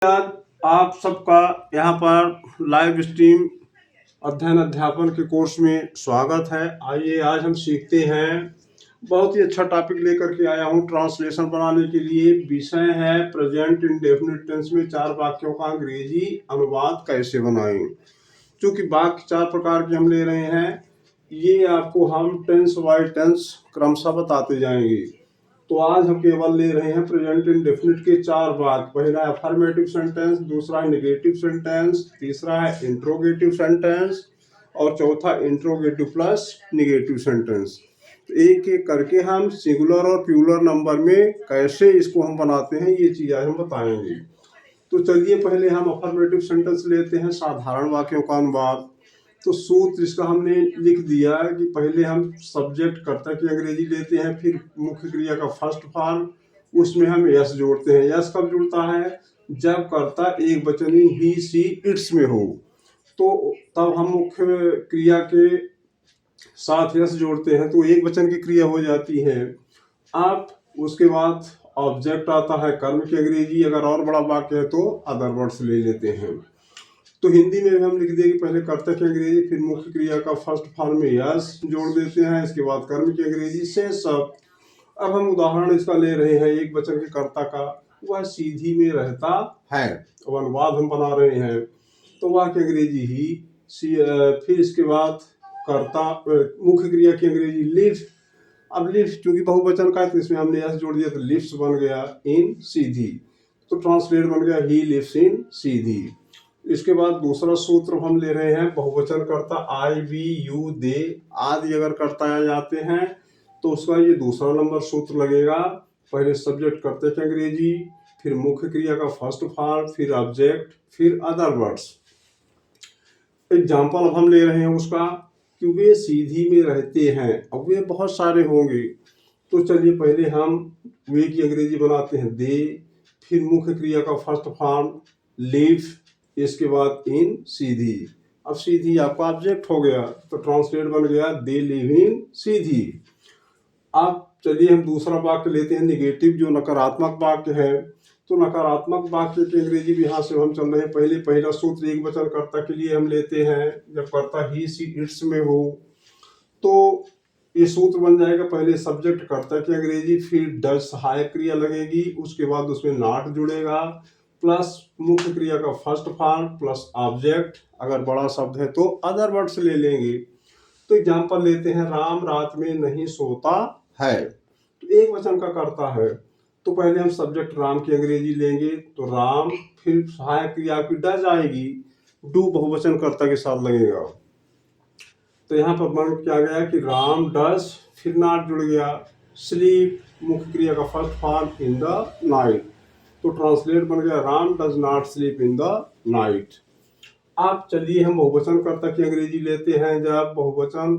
आज आप सबका यहाँ पर लाइव स्ट्रीम अध्ययन अध्यापन के कोर्स में स्वागत है। आइए आज हम सीखते हैं। बहुत ही अच्छा टॉपिक लेकर के आया हूँ ट्रांसलेशन बनाने के लिए। विषय है प्रेजेंट इंडेफिनिट टेंस में 4 वाक्यों का अंग्रेजी अनुवाद कैसे बनाएं। चूंकि वाक्य 4 प्रकार के हम ले रहे हैं, ये आपको हम टेंस बाय टेंस क्रमशः बताते जाएंगे। तो आज हम केवल ले रहे हैं प्रेजेंट इंडेफिनिट के 4 वाक्य। पहला है अफर्मेटिव सेंटेंस, दूसरा है नेगेटिव सेंटेंस, तीसरा है इंट्रोगेटिव सेंटेंस और चौथा इंट्रोगेटिव प्लस नेगेटिव सेंटेंस। तो एक एक करके हम सिंगुलर और प्लूरल नंबर में कैसे इसको हम बनाते हैं, ये चीज़ आज हम बताएंगे। तो चलिए पहले हम अफर्मेटिव सेंटेंस लेते हैं, साधारण वाक्यों का अनुवाद। तो सूत्र इसका हमने लिख दिया कि पहले हम सब्जेक्ट कर्ता की अंग्रेजी लेते हैं, फिर मुख्य क्रिया का फर्स्ट फॉर्म, उसमें हम यस जोड़ते हैं। यस कब जुड़ता है? जब कर्ता एक वचनी ही सी इट्स में हो, तो तब हम मुख्य क्रिया के साथ यस जोड़ते हैं, तो एक वचन की क्रिया हो जाती है। अब उसके बाद ऑब्जेक्ट आता है कर्म की अंग्रेजी। अगर और बड़ा वाक्य है तो अदर वर्ड्स ले लेते हैं। तो हिंदी में भी हम लिख देंगे पहले कर्ता की अंग्रेजी, फिर मुख्य क्रिया का फर्स्ट फॉर्म में यस जोड़ देते हैं, इसके बाद कर्म की अंग्रेजी से सब। अब हम उदाहरण इसका ले रहे हैं एक वचन के कर्ता का, वह सीधी में रहता है। अब अनुवाद हम बना रहे हैं, तो वह की अंग्रेजी ही, फिर इसके बाद कर्ता मुख्य क्रिया की अंग्रेजी लिव। अब लिव चूंकि बहुवचन का है तो इसमें हमने यस जोड़ दिया, तो लिव्स बन गया इन सीधी। तो ट्रांसलेट बन गया ही लिव्स इन सीधी। इसके बाद दूसरा सूत्र हम ले रहे हैं बहुवचन कर्ता आई, वी, यू, दे आदि अगर कर्ता आ जाते हैं तो उसका ये दूसरा नंबर सूत्र लगेगा। पहले सब्जेक्ट कर्ता की अंग्रेजी, फिर मुख्य क्रिया का फर्स्ट फॉर्म, फिर ऑब्जेक्ट, फिर अदर वर्ड्स। एग्जाम्पल अब हम ले रहे हैं उसका कि वे सीधी में रहते हैं। अब वे बहुत सारे होंगे, तो चलिए पहले हम वे की अंग्रेजी बनाते हैं दे, फिर मुख्य क्रिया का फर्स्ट फॉर्म लिव, इसके बाद इन सीधी। अब सीधी आपका ऑब्जेक्ट हो गया, तो ट्रांसलेट बन गया दे लिव इन सीधी। अब चलिए हम दूसरा वाक्य लेते हैं नेगेटिव, जो नकारात्मक वाक्य है। तो नकारात्मक वाक्य की अंग्रेजी भी यहाँ से हम चल रहे हैं। पहले पहला सूत्र एक वचन कर्ता के लिए हम लेते हैं, जब कर्ता ही सी इट्स में हो तो ये सूत्र बन जाएगा। पहले सब्जेक्ट कर्ता की अंग्रेजी, फिर डज सहायक क्रिया लगेगी, उसके बाद उसमें नॉट जुड़ेगा, प्लस मुख्य क्रिया का फर्स्ट फॉर्म प्लस ऑब्जेक्ट, अगर बड़ा शब्द है तो अदर वर्ड्स ले लेंगे। तो एग्जांपल लेते हैं, राम रात में नहीं सोता है। तो एक वचन का कर्ता है, तो पहले हम सब्जेक्ट राम की अंग्रेजी लेंगे, तो राम, फिर सहायक क्रिया की डज आएगी, डू बहुवचन कर्ता के साथ लगेगा। तो यहाँ पर बन क्या गया कि राम डज, फिर नॉट जुड़ गया, स्लीप मुख्य क्रिया का first form in the night. तो ट्रांसलेट बन गया Ram does not sleep in the night. अब चलिए हम बहुवचन कर्ता की अंग्रेजी लेते हैं। जब बहुवचन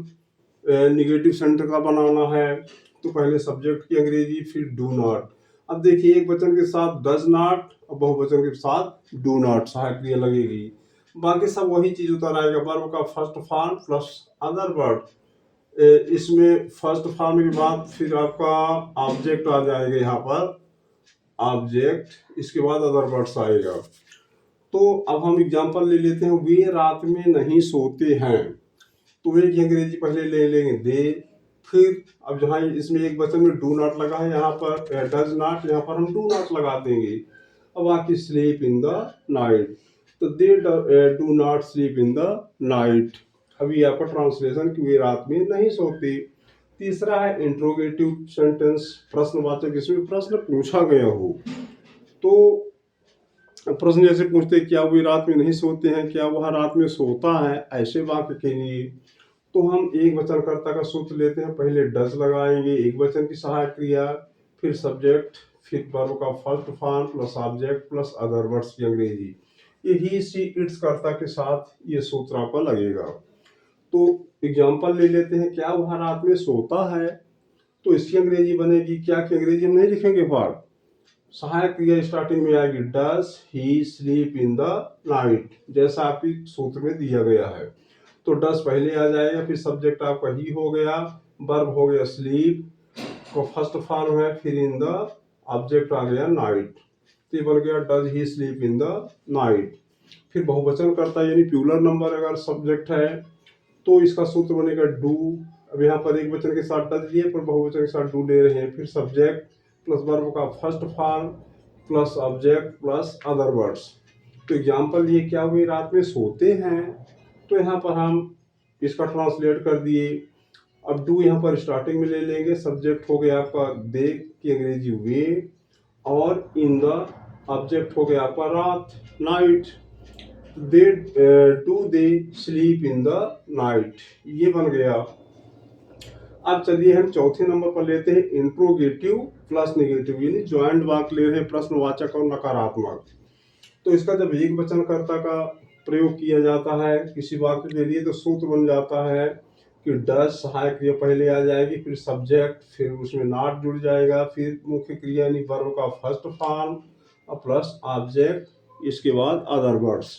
निगेटिव सेंटेंस का बनाना है, तो पहले सब्जेक्ट की अंग्रेजी, फिर डू नॉट। अब देखिए एक वचन के साथ डज नॉट और बहुवचन के साथ डू नॉट सहायक क्रिया लगेगी, बाकी सब वही चीज उतर आएगा। वर्ब का first form plus other word. इसमें फर्स्ट फॉर्म के बाद फिर आपका ऑब्जेक्ट आ जाएगा, यहाँ पर ऑब्जेक्ट, इसके बाद अदर वर्ड्स आएगा। तो अब हम एग्जांपल ले लेते हैं, वे रात में नहीं सोते हैं। तो वे की अंग्रेजी पहले ले लेंगे दे, फिर अब जहाँ इसमें एक वचन में डू नॉट लगा है, यहाँ पर डज नॉट, यहाँ पर हम डू नॉट लगा देंगे। अब आके स्लीप इन द नाइट, तो they do not sleep in the night. अभी आपका ट्रांसलेशन कि वे रात में नहीं सोते। तीसरा है इंट्रोगेटिव सेंटेंस, प्रश्नवाचक, इसमें प्रश्न पूछा गया हो। तो प्रश्न जैसे पूछते क्या वे रात में नहीं सोते हैं, क्या वह रात में सोता है, ऐसे वाक्य के लिए तो हम एक वचन कर्ता का सूत्र लेते हैं। पहले डज लगाएंगे, एक वचन की सहायक क्रिया, फिर सब्जेक्ट, फिर वर्ब का first form plus object plus other words की अंग्रेजी। ये ही सी इट्स कर्ता के साथ ये सूत्र आपका लगेगा। तो एग्जांपल ले लेते हैं, क्या वह रात में सोता है, तो इसकी अंग्रेजी बनेगी, क्या की अंग्रेजी हम नहीं लिखेंगे, वर्ब सहायक क्रिया स्टार्टिंग में आएगी, does he sleep in the night, जैसा आपकी सूत्र में दिया गया है। तो डज पहले आ जाएगा, फिर सब्जेक्ट आपका ही हो गया, वर्ब हो गया स्लीप को फर्स्ट फॉर्म है, फिर इन द ऑब्जेक्ट आ गया नाइट। तो ये बन गया does he sleep in the night. फिर बहुवचन करता यानी प्लूरल नंबर अगर सब्जेक्ट है तो इसका सूत्र बनेगा डू। अब यहाँ पर एक वचन के साथ डज लिए पर बहुवचन के साथ डू ले रहे हैं। फिर सब्जेक्ट प्लस वर्ब का first form plus object plus other words. तो एग्जाम्पल ये क्या हुई, रात में सोते हैं, तो यहाँ पर हम इसका ट्रांसलेट कर दिए। अब डू यहाँ पर स्टार्टिंग में ले लेंगे, सब्जेक्ट हो गया आपका दे की अंग्रेजी वे, और इन द ऑब्जेक्ट हो गया आपका रात night. They do they sleep in the night, ये बन गया। अब चलिए हम चौथे नंबर पर लेते हैं इंट्रोगेटिव प्लस नेगेटिव, यानी ज्वाइंट वाक्य ले रहे हैं, प्रश्नवाचक और नकारात्मक। तो इसका जब एक वचनकर्ता का प्रयोग किया जाता है किसी वाक्य के लिए तो सूत्र बन जाता है कि डज सहायक क्रिया पहले आ जाएगी, फिर सब्जेक्ट, फिर उसमें नॉट जुड़ जाएगा, फिर मुख्य क्रिया यानी वर्ब का फर्स्ट फॉर्म और प्लस ऑब्जेक्ट, इसके बाद अदर वर्ड्स।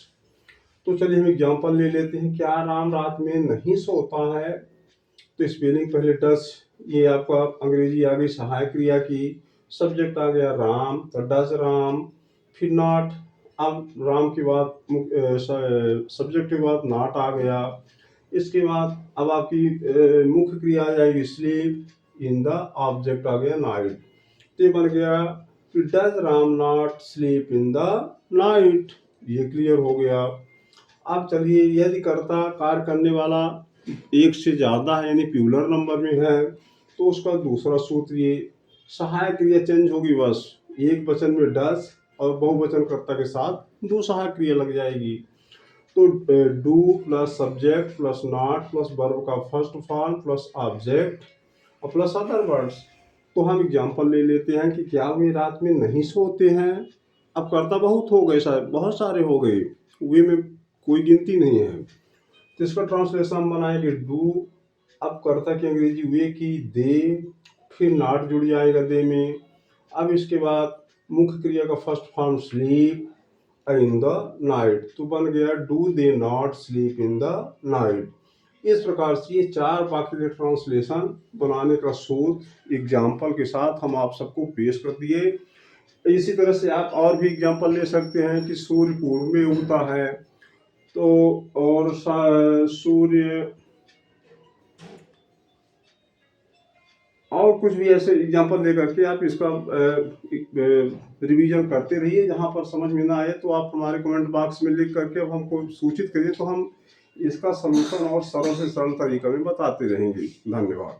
तो चलिए हम एग्जांपल ले लेते हैं। क्या राम रात में नहीं सोता है, तो स्पेलिंग पहले डज, ये आपका अंग्रेजी आ गई सहायक क्रिया की, सब्जेक्ट आ गया राम तो डज राम, फिर नॉट, अब राम के बाद सब्जेक्ट के बाद नॉट आ गया, इसके बाद अब आपकी मुख्य क्रिया आ जाएगी स्लीप इन द ऑब्जेक्ट आ गया नाइट। तो ये बन गया does Ram not sleep in the night, ये क्लियर हो गया। अब चलिए यदि कर्ता कार्य करने वाला एक से ज़्यादा है यानी प्लूरल नंबर में है तो उसका दूसरा सूत्र ये सहायक क्रिया चेंज होगी, बस एक वचन में डज और बहुवचन कर्ता के साथ दो सहायक क्रिया लग जाएगी। तो do plus subject plus not plus verb का फर्स्ट फॉर्म प्लस ऑब्जेक्ट और प्लस अदर वर्ड्स। तो हम एग्जांपल ले लेते हैं कि क्या वे रात में नहीं सोते हैं। अब कर्ता बहुत हो गए, शायद बहुत सारे हो गए, वे में कोई गिनती नहीं है, तो इसका ट्रांसलेशन हम बनाएंगे डू, अब कर्ता की अंग्रेजी वे की दे, फिर नॉट जुड़ जाएगा दे में, अब इसके बाद मुख्य क्रिया का first form sleep in the night, तो बन गया do they not sleep in the night. इस प्रकार से ये चार वाक्य के ट्रांसलेशन बनाने का सूत्र एग्जाम्पल के साथ हम आप सबको पेश कर दिए। इसी तरह से आप और भी एग्जाम्पल ले सकते हैं कि सूर्य पूर्व में उगता है, तो और सूर्य और कुछ भी ऐसे एग्जांपल लेकर के आप इसका रिवीजन करते रहिए। जहां पर समझ में ना आए तो आप हमारे कमेंट बॉक्स में लिख करके अब हमको सूचित करिए, तो हम इसका सलूशन और सरल से सरल तरीका में बताते रहेंगे। धन्यवाद।